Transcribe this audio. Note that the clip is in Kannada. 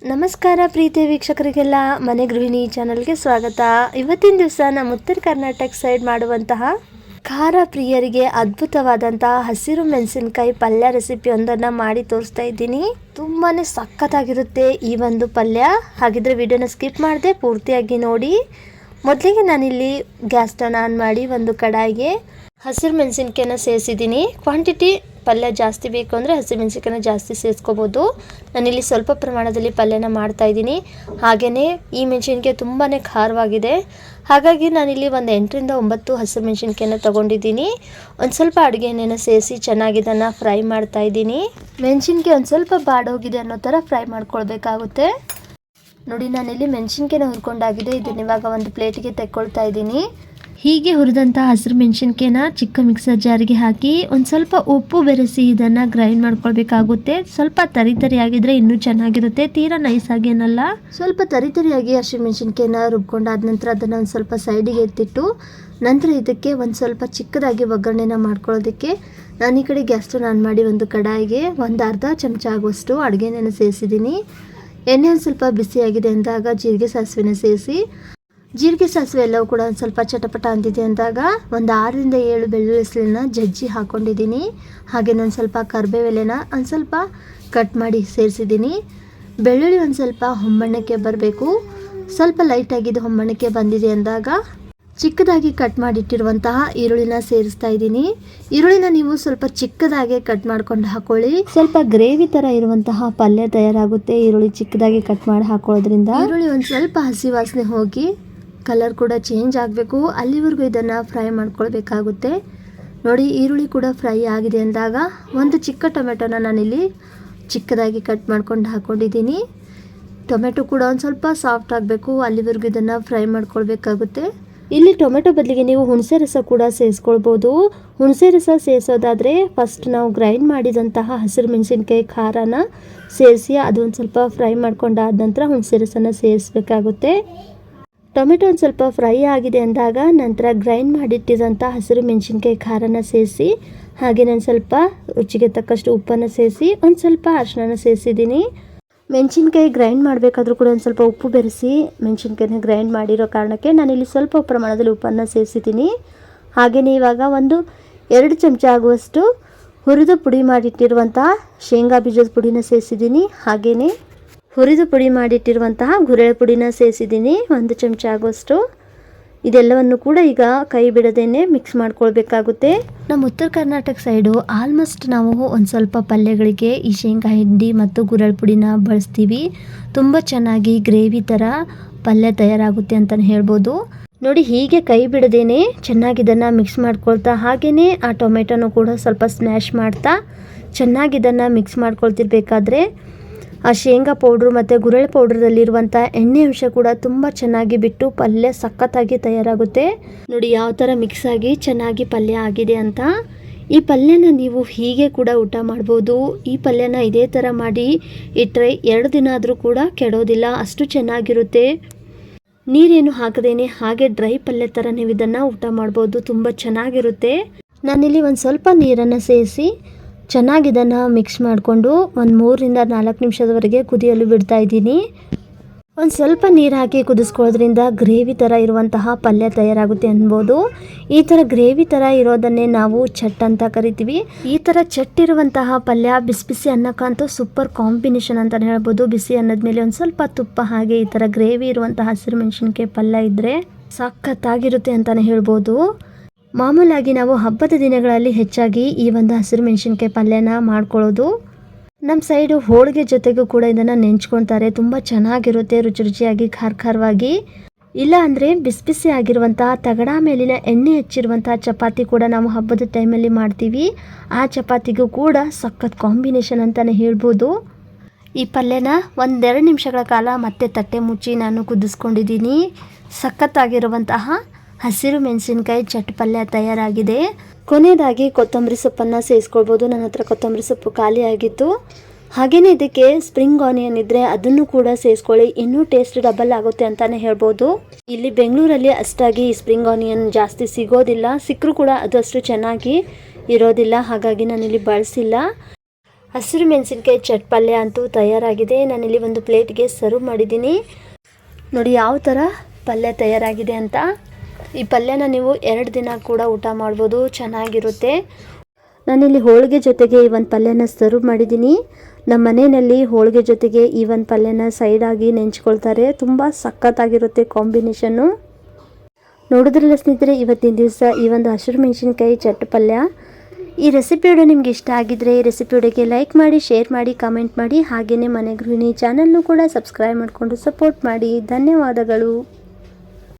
ನಮಸ್ಕಾರ ಪ್ರೀತಿಯ ವೀಕ್ಷಕರಿಗೆಲ್ಲ ಮನೆ ಗೃಹಿಣಿ ಚಾನಲ್ಗೆ ಸ್ವಾಗತ. ಇವತ್ತಿನ ದಿವಸ ನಮ್ಮ ಉತ್ತರ ಕರ್ನಾಟಕ ಸೈಡ್ ಮಾಡುವಂತಹ ಖಾರ ಪ್ರಿಯರಿಗೆ ಅದ್ಭುತವಾದಂತಹ ಹಸಿರು ಮೆಣಸಿನಕಾಯಿ ಪಲ್ಯ ರೆಸಿಪಿ ಒಂದನ್ನು ಮಾಡಿ ತೋರಿಸ್ತಾ ಇದ್ದೀನಿ. ತುಂಬಾ ಸಖತ್ತಾಗಿರುತ್ತೆ ಈ ಒಂದು ಪಲ್ಯ. ಹಾಗಿದ್ರೆ ವಿಡಿಯೋನ ಸ್ಕಿಪ್ ಮಾಡದೆ ಪೂರ್ತಿಯಾಗಿ ನೋಡಿ. ಮೊದಲಿಗೆ ನಾನಿಲ್ಲಿ ಗ್ಯಾಸ್ ಸ್ಟವ್ ಆನ್ ಮಾಡಿ ಒಂದು ಕಡಾಯಿಗೆ ಹಸಿರು ಮೆಣಸಿನಕಾಯಿನ ಸೇರಿಸಿದ್ದೀನಿ. ಕ್ವಾಂಟಿಟಿ ಪಲ್ಯ ಜಾಸ್ತಿ ಬೇಕು ಅಂದರೆ ಹಸಿಮೆಣಸಿನಕಾಯಿನ ಜಾಸ್ತಿ ಸೇರಿಸ್ಕೋಬೋದು. ನಾನಿಲ್ಲಿ ಸ್ವಲ್ಪ ಪ್ರಮಾಣದಲ್ಲಿ ಪಲ್ಯನ ಮಾಡ್ತಾ ಇದ್ದೀನಿ. ಹಾಗೆಯೇ ಈ ಮೆಣಸಿನಕಾಯಿ ತುಂಬಾ ಖಾರವಾಗಿದೆ. ಹಾಗಾಗಿ ನಾನಿಲ್ಲಿ ಒಂದು 8ರಿಂದ 9 ಹಸಿಮೆಣಸಿನಕಾಯಿನ ತೊಗೊಂಡಿದ್ದೀನಿ. ಒಂದು ಸ್ವಲ್ಪ ಅಡುಗೆ ಎಣ್ಣೆನ ಸೇರಿಸಿ ಚೆನ್ನಾಗಿ ಇದನ್ನು ಫ್ರೈ ಮಾಡ್ತಾ ಇದ್ದೀನಿ. ಮೆಣಸಿನಕಾಯಿ ಒಂದು ಸ್ವಲ್ಪ ಬಾಡೋಗಿದೆ ಅನ್ನೋ ಥರ ಫ್ರೈ ಮಾಡ್ಕೊಳ್ಬೇಕಾಗುತ್ತೆ. ನೋಡಿ, ನಾನಿಲ್ಲಿ ಮೆಣಸಿನಕಾಯಿನ ಹುರ್ಕೊಂಡಾಗಿದೆ. ಇದನ್ನ ಇವಾಗ ಒಂದು ಪ್ಲೇಟಿಗೆ ತೆಕ್ಕೊಳ್ತಾ ಇದ್ದೀನಿ. ಹೀಗೆ ಹುರಿದಂಥ ಹಸಿರು ಮೆಣಸಿನಕಾಯಿನ ಚಿಕ್ಕ ಮಿಕ್ಸರ್ ಜಾರಿಗೆ ಹಾಕಿ ಒಂದು ಸ್ವಲ್ಪ ಉಪ್ಪು ಬೆರೆಸಿ ಇದನ್ನು ಗ್ರೈಂಡ್ ಮಾಡ್ಕೊಳ್ಬೇಕಾಗುತ್ತೆ. ಸ್ವಲ್ಪ ತರಿಯಾಗಿದ್ದರೆ ಇನ್ನೂ ಚೆನ್ನಾಗಿರುತ್ತೆ, ತೀರಾ ನೈಸಾಗಿ ಏನಲ್ಲ. ಸ್ವಲ್ಪ ತರಿಯಾಗಿ ಹಸಿರು ಮೆಣಸಿನಕಾಯಿನ ರುಬ್ಕೊಂಡಾದ ನಂತರ ಅದನ್ನು ಒಂದು ಸ್ವಲ್ಪ ಸೈಡಿಗೆ ಎತ್ತಿಟ್ಟು ನಂತರ ಇದಕ್ಕೆ ಒಂದು ಸ್ವಲ್ಪ ಚಿಕ್ಕದಾಗಿ ಒಗ್ಗರಣೆನ ಮಾಡ್ಕೊಳ್ಳೋದಕ್ಕೆ ನಾನು ಈ ಕಡೆ ಗ್ಯಾಸ್ ಸ್ಟವ್ ಆನ್ ಮಾಡಿ ಒಂದು ಕಡಾಯಿಗೆ ಒಂದು ಅರ್ಧ ಚಮಚ ಆಗುವಷ್ಟು ಅಡುಗೆ ಎಣ್ಣೆನ ಸೇರಿಸಿದ್ದೀನಿ. ಎಣ್ಣೆ ಒಂದು ಸ್ವಲ್ಪ ಬಿಸಿಯಾಗಿದೆ ಅಂದಾಗ ಜೀರಿಗೆ ಸಾಸಿವೆನ ಸೇರಿಸಿ, ಜೀರಿಗೆ ಸಾಸಿವೆ ಎಲ್ಲವೂ ಕೂಡ ಒಂದು ಸ್ವಲ್ಪ ಚಟಪಟ ಅಂತಿದೆ ಅಂದಾಗ ಒಂದು 6ರಿಂದ 7 ಬೆಳ್ಳುಳ್ಳಿ ಹೆಸರನ್ನ ಜಜ್ಜಿ ಹಾಕ್ಕೊಂಡಿದ್ದೀನಿ. ಹಾಗೆ ಒಂದು ಸ್ವಲ್ಪ ಕರಿಬೇವೆಲೆನ ಒಂದು ಸ್ವಲ್ಪ ಕಟ್ ಮಾಡಿ ಸೇರಿಸಿದ್ದೀನಿ. ಬೆಳ್ಳುಳ್ಳಿ ಒಂದು ಸ್ವಲ್ಪ ಹೊಂಬಣ್ಣಕ್ಕೆ ಬರಬೇಕು. ಸ್ವಲ್ಪ ಲೈಟಾಗಿದ್ದು ಹೊಂಬಣ್ಣಕ್ಕೆ ಬಂದಿದೆ ಅಂದಾಗ ಚಿಕ್ಕದಾಗಿ ಕಟ್ ಮಾಡಿಟ್ಟಿರುವಂತಹ ಈರುಳ್ಳಿನ ಸೇರಿಸ್ತಾ ಇದ್ದೀನಿ. ಈರುಳ್ಳಿನ ನೀವು ಸ್ವಲ್ಪ ಚಿಕ್ಕದಾಗಿ ಕಟ್ ಮಾಡ್ಕೊಂಡು ಹಾಕೊಳ್ಳಿ. ಸ್ವಲ್ಪ ಗ್ರೇವಿ ಥರ ಇರುವಂತಹ ಪಲ್ಯ ತಯಾರಾಗುತ್ತೆ ಈರುಳ್ಳಿ ಚಿಕ್ಕದಾಗಿ ಕಟ್ ಮಾಡಿ ಹಾಕೊಳ್ಳೋದ್ರಿಂದ. ಈರುಳ್ಳಿ ಒಂದು ಸ್ವಲ್ಪ ಹಸಿ ವಾಸನೆ ಹೋಗಿ ಕಲರ್ ಕೂಡ ಚೇಂಜ್ ಆಗಬೇಕು, ಅಲ್ಲಿವರೆಗೂ ಇದನ್ನು ಫ್ರೈ ಮಾಡ್ಕೊಳ್ಬೇಕಾಗುತ್ತೆ. ನೋಡಿ, ಈರುಳ್ಳಿ ಕೂಡ ಫ್ರೈ ಆಗಿದೆ ಅಂದಾಗ ಒಂದು ಚಿಕ್ಕ ಟೊಮೆಟೊನ ನಾನಿಲ್ಲಿ ಚಿಕ್ಕದಾಗಿ ಕಟ್ ಮಾಡ್ಕೊಂಡು ಹಾಕ್ಕೊಂಡಿದ್ದೀನಿ. ಟೊಮೆಟೊ ಕೂಡ ಒಂದು ಸ್ವಲ್ಪ ಸಾಫ್ಟ್ ಆಗಬೇಕು, ಅಲ್ಲಿವರೆಗೂ ಇದನ್ನು ಫ್ರೈ ಮಾಡ್ಕೊಳ್ಬೇಕಾಗುತ್ತೆ. ಇಲ್ಲಿ ಟೊಮೆಟೊ ಬದಲಿಗೆ ನೀವು ಹುಣಸೆ ರಸ ಕೂಡ ಸೇರಿಸ್ಕೊಳ್ಬೋದು. ಹುಣಸೆ ರಸ ಸೇರಿಸೋದಾದರೆ ಫಸ್ಟ್ ನಾವು ಗ್ರೈಂಡ್ ಮಾಡಿದಂತಹ ಹಸಿರು ಮೆಣಸಿನಕಾಯಿ ಖಾರನ ಸೇರಿಸಿ ಅದೊಂದು ಸ್ವಲ್ಪ ಫ್ರೈ ಮಾಡ್ಕೊಂಡಾದ ನಂತರ ಹುಣಸೆ ರಸನ ಸೇರಿಸಬೇಕಾಗುತ್ತೆ. ಟೊಮೆಟೊ ಒಂದು ಸ್ವಲ್ಪ ಫ್ರೈ ಆಗಿದೆ ಅಂದಾಗ ನಂತರ ಗ್ರೈಂಡ್ ಮಾಡಿಟ್ಟಿರೋಂಥ ಹಸಿರು ಮೆಣಸಿನಕಾಯಿ ಖಾರನ ಸೇರಿಸಿ, ಹಾಗೆ ನಾನು ಸ್ವಲ್ಪ ರುಚಿಗೆ ತಕ್ಕಷ್ಟು ಉಪ್ಪನ್ನು ಸೇರಿಸಿ ಒಂದು ಸ್ವಲ್ಪ ಅರಿಶಿನ ಸೇರಿಸಿದ್ದೀನಿ. ಮೆಣಸಿನ್ಕಾಯಿ ಗ್ರೈಂಡ್ ಮಾಡಬೇಕಾದ್ರೂ ಕೂಡ ಒಂದು ಸ್ವಲ್ಪ ಉಪ್ಪು ಬೆರೆಸಿ ಮೆಣಸಿನ್ಕಾಯಿನ ಗ್ರೈಂಡ್ ಮಾಡಿರೋ ಕಾರಣಕ್ಕೆ ನಾನಿಲ್ಲಿ ಸ್ವಲ್ಪ ಪ್ರಮಾಣದಲ್ಲಿ ಉಪ್ಪನ್ನು ಸೇರಿಸಿದ್ದೀನಿ. ಹಾಗೆಯೇ ಇವಾಗ ಒಂದು 2 ಚಮಚ ಆಗುವಷ್ಟು ಹುರಿದು ಪುಡಿ ಮಾಡಿಟ್ಟಿರುವಂತಹ ಶೇಂಗಾ ಬೀಜದ ಪುಡಿನ ಸೇರಿಸಿದ್ದೀನಿ. ಹಾಗೆಯೇ ಹುರಿದು ಪುಡಿ ಮಾಡಿಟ್ಟಿರುವಂತಹ ಗುರೆಳೆ ಪುಡಿನ ಸೇರಿಸಿದ್ದೀನಿ 1 ಚಮಚ ಆಗುವಷ್ಟು. ಇದೆಲ್ಲವನ್ನು ಕೂಡ ಈಗ ಕೈ ಬಿಡದೇನೆ ಮಿಕ್ಸ್ ಮಾಡ್ಕೊಳ್ಬೇಕಾಗುತ್ತೆ. ನಮ್ಮ ಉತ್ತರ ಕರ್ನಾಟಕ ಸೈಡು ಆಲ್ಮೋಸ್ಟ್ ನಾವು ಒಂದು ಸ್ವಲ್ಪ ಪಲ್ಯಗಳಿಗೆ ಈ ಶೇಂಗಾ ಹಿಂಡಿ ಮತ್ತು ಗುರೆಳೆ ಪುಡಿನ ಬಳಸ್ತೀವಿ. ತುಂಬ ಚೆನ್ನಾಗಿ ಗ್ರೇವಿ ಥರ ಪಲ್ಯ ತಯಾರಾಗುತ್ತೆ ಅಂತಲೇ ಹೇಳ್ಬೋದು. ನೋಡಿ, ಹೀಗೆ ಕೈ ಬಿಡದೇನೆ ಚೆನ್ನಾಗಿ ಇದನ್ನು ಮಿಕ್ಸ್ ಮಾಡ್ಕೊಳ್ತಾ ಹಾಗೆಯೇ ಆ ಟೊಮೆಟೊನೂ ಕೂಡ ಸ್ವಲ್ಪ ಸ್ಮ್ಯಾಶ್ ಮಾಡ್ತಾ ಚೆನ್ನಾಗಿ ಇದನ್ನು ಮಿಕ್ಸ್ ಮಾಡ್ಕೊಳ್ತಿರ್ಬೇಕಾದ್ರೆ ಆ ಶೇಂಗಾ ಪೌಡ್ರು ಮತ್ತು ಗುರೆಳೆ ಪೌಡ್ರದಲ್ಲಿರುವಂಥ ಎಣ್ಣೆ ಅಂಶ ಕೂಡ ತುಂಬ ಚೆನ್ನಾಗಿ ಬಿಟ್ಟು ಪಲ್ಯ ಸಖತ್ತಾಗಿ ತಯಾರಾಗುತ್ತೆ. ನೋಡಿ ಯಾವ ಥರ ಮಿಕ್ಸ್ ಆಗಿ ಚೆನ್ನಾಗಿ ಪಲ್ಯ ಆಗಿದೆ ಅಂತ. ಈ ಪಲ್ಯನ ನೀವು ಹೀಗೆ ಕೂಡ ಊಟ ಮಾಡ್ಬೋದು. ಈ ಪಲ್ಯನ ಇದೇ ಥರ ಮಾಡಿ ಇಟ್ಟರೆ 2 ದಿನ ಆದರೂ ಕೂಡ ಕೆಡೋದಿಲ್ಲ, ಅಷ್ಟು ಚೆನ್ನಾಗಿರುತ್ತೆ. ನೀರೇನು ಹಾಕದೇನೆ ಹಾಗೆ ಡ್ರೈ ಪಲ್ಯ ಥರ ನೀವು ಇದನ್ನು ಊಟ ಮಾಡ್ಬೋದು, ತುಂಬ ಚೆನ್ನಾಗಿರುತ್ತೆ. ನಾನಿಲ್ಲಿ ಒಂದು ಸ್ವಲ್ಪ ನೀರನ್ನು ಸೇರಿಸಿ ಚೆನ್ನಾಗಿ ಇದನ್ನು ಮಿಕ್ಸ್ ಮಾಡಿಕೊಂಡು ಒಂದು 3ರಿಂದ 4 ನಿಮಿಷದವರೆಗೆ ಕುದಿಯಲು ಬಿಡ್ತಾ ಇದ್ದೀನಿ. ಒಂದು ಸ್ವಲ್ಪ ನೀರು ಹಾಕಿ ಕುದಿಸ್ಕೊಳ್ಳೋದ್ರಿಂದ ಗ್ರೇವಿ ಥರ ಇರುವಂತಹ ಪಲ್ಯ ತಯಾರಾಗುತ್ತೆ ಅನ್ಬೋದು. ಈ ಥರ ಗ್ರೇವಿ ಥರ ಇರೋದನ್ನೇ ನಾವು ಚಟ್ ಅಂತ ಕರಿತೀವಿ. ಈ ಥರ ಚಟ್ ಇರುವಂತಹ ಪಲ್ಯ ಬಿಸಿ ಬಿಸಿ ಅನ್ನಕ್ಕಂತೂ ಸೂಪರ್ ಕಾಂಬಿನೇಷನ್ ಅಂತಲೇ ಹೇಳ್ಬೋದು. ಬಿಸಿ ಅನ್ನದ ಮೇಲೆ ಒಂದು ಸ್ವಲ್ಪ ತುಪ್ಪ ಹಾಗೆ ಈ ಥರ ಗ್ರೇವಿ ಇರುವಂತಹ ಹಸಿರು ಮೆಣಸಿನಕಾಯಿ ಪಲ್ಯ ಇದ್ದರೆ ಸಖತ್ತಾಗಿರುತ್ತೆ ಅಂತಲೇ ಹೇಳ್ಬೋದು. ಮಾಮೂಲಾಗಿ ನಾವು ಹಬ್ಬದ ದಿನಗಳಲ್ಲಿ ಹೆಚ್ಚಾಗಿ ಈ ಒಂದು ಹಸಿರು ಮೆಣಸಿನಕಾಯಿ ಪಲ್ಯನ ಮಾಡ್ಕೊಳ್ಳೋದು. ನಮ್ಮ ಸೈಡು ಹೋಳಿಗೆ ಜೊತೆಗೂ ಕೂಡ ಇದನ್ನು ನೆಂಚ್ಕೊತಾರೆ, ತುಂಬ ಚೆನ್ನಾಗಿರುತ್ತೆ ರುಚಿಯಾಗಿ ಖಾರವಾಗಿ. ಇಲ್ಲ ಅಂದರೆ ಬಿಸಿ ಬಿಸಿ ಆಗಿರುವಂತಹ ತಗಡ ಮೇಲಿನ ಎಣ್ಣೆ ಹಚ್ಚಿರುವಂತಹ ಚಪಾತಿ ಕೂಡ ನಾವು ಹಬ್ಬದ ಟೈಮಲ್ಲಿ ಮಾಡ್ತೀವಿ. ಆ ಚಪಾತಿಗೂ ಕೂಡ ಸಖತ್ ಕಾಂಬಿನೇಷನ್ ಅಂತಲೇ ಹೇಳ್ಬೋದು. ಈ ಪಲ್ಯನ 1-2 ನಿಮಿಷಗಳ ಕಾಲ ಮತ್ತೆ ತಟ್ಟೆ ಮುಚ್ಚಿ ನಾನು ಕುದಿಸ್ಕೊಂಡಿದ್ದೀನಿ. ಸಖತ್ತಾಗಿರುವಂತಹ ಹಸಿರು ಮೆಣಸಿನಕಾಯಿ ಚಟ್ ಪಲ್ಯ ತಯಾರಾಗಿದೆ. ಕೊನೆಯದಾಗಿ ಕೊತ್ತಂಬರಿ ಸೊಪ್ಪನ್ನು ಸೇರಿಸ್ಕೊಳ್ಬೋದು. ನನ್ನ ಹತ್ರ ಕೊತ್ತಂಬರಿ ಸೊಪ್ಪು ಖಾಲಿ ಆಗಿತ್ತು. ಹಾಗೆಯೇ ಇದಕ್ಕೆ ಸ್ಪ್ರಿಂಗ್ ಆನಿಯನ್ ಇದ್ದರೆ ಅದನ್ನು ಕೂಡ ಸೇರಿಸ್ಕೊಳ್ಳಿ, ಇನ್ನೂ ಟೇಸ್ಟ್ ಡಬಲ್ ಆಗುತ್ತೆ ಅಂತಲೇ ಹೇಳ್ಬೋದು. ಇಲ್ಲಿ ಬೆಂಗಳೂರಲ್ಲಿ ಅಷ್ಟಾಗಿ ಸ್ಪ್ರಿಂಗ್ ಆನಿಯನ್ ಜಾಸ್ತಿ ಸಿಗೋದಿಲ್ಲ, ಸಿಕ್ಕರೂ ಕೂಡ ಅದು ಅಷ್ಟು ಚೆನ್ನಾಗಿ ಇರೋದಿಲ್ಲ, ಹಾಗಾಗಿ ನಾನಿಲ್ಲಿ ಬಳಸಿಲ್ಲ. ಹಸಿರು ಮೆಣಸಿನ್ಕಾಯಿ ಚಟ್ ಪಲ್ಯ ಅಂತೂ ತಯಾರಾಗಿದೆ. ನಾನಿಲ್ಲಿ ಒಂದು ಪ್ಲೇಟ್ಗೆ ಸರ್ವ್ ಮಾಡಿದ್ದೀನಿ. ನೋಡಿ ಯಾವ ಥರ ಪಲ್ಯ ತಯಾರಾಗಿದೆ ಅಂತ. ಈ ಪಲ್ಯನ ನೀವು 2 ದಿನ ಕೂಡ ಊಟ ಮಾಡ್ಬೋದು, ಚೆನ್ನಾಗಿರುತ್ತೆ. ನಾನಿಲ್ಲಿ ಹೋಳಿಗೆ ಜೊತೆಗೆ ಈ ಒಂದು ಪಲ್ಯನ ಸರ್ವ್ ಮಾಡಿದ್ದೀನಿ. ನಮ್ಮ ಮನೆಯಲ್ಲಿ ಹೋಳಿಗೆ ಜೊತೆಗೆ ಈ ಒಂದು ಪಲ್ಯನ ಸೈಡಾಗಿ ನೆಂಚ್ಕೊಳ್ತಾರೆ. ತುಂಬ ಸಖತ್ತಾಗಿರುತ್ತೆ ಕಾಂಬಿನೇಷನ್ನು. ನೋಡಿದ್ರಲ್ಲ ಸ್ನೇಹಿತರೆ, ಇವತ್ತಿನ ದಿವಸ ಈ ಒಂದು ಹಸಿರು ಮೆಣಸಿನ್ಕಾಯಿ ಚಟ್ ಪಲ್ಯ. ಈ ರೆಸಿಪಿ ವಿಡಿಯೋ ನಿಮ್ಗೆ ಇಷ್ಟ ಆಗಿದ್ರೆ ಈ ರೆಸಿಪಿ ವಿಡಿಯೋಗೆ ಲೈಕ್ ಮಾಡಿ, ಶೇರ್ ಮಾಡಿ, ಕಾಮೆಂಟ್ ಮಾಡಿ. ಹಾಗೆಯೇ ಮನೆ ಗೃಹಿಣಿ ಚಾನಲ್ನು ಕೂಡ ಸಬ್ಸ್ಕ್ರೈಬ್ ಮಾಡಿಕೊಂಡು ಸಪೋರ್ಟ್ ಮಾಡಿ. ಧನ್ಯವಾದಗಳು.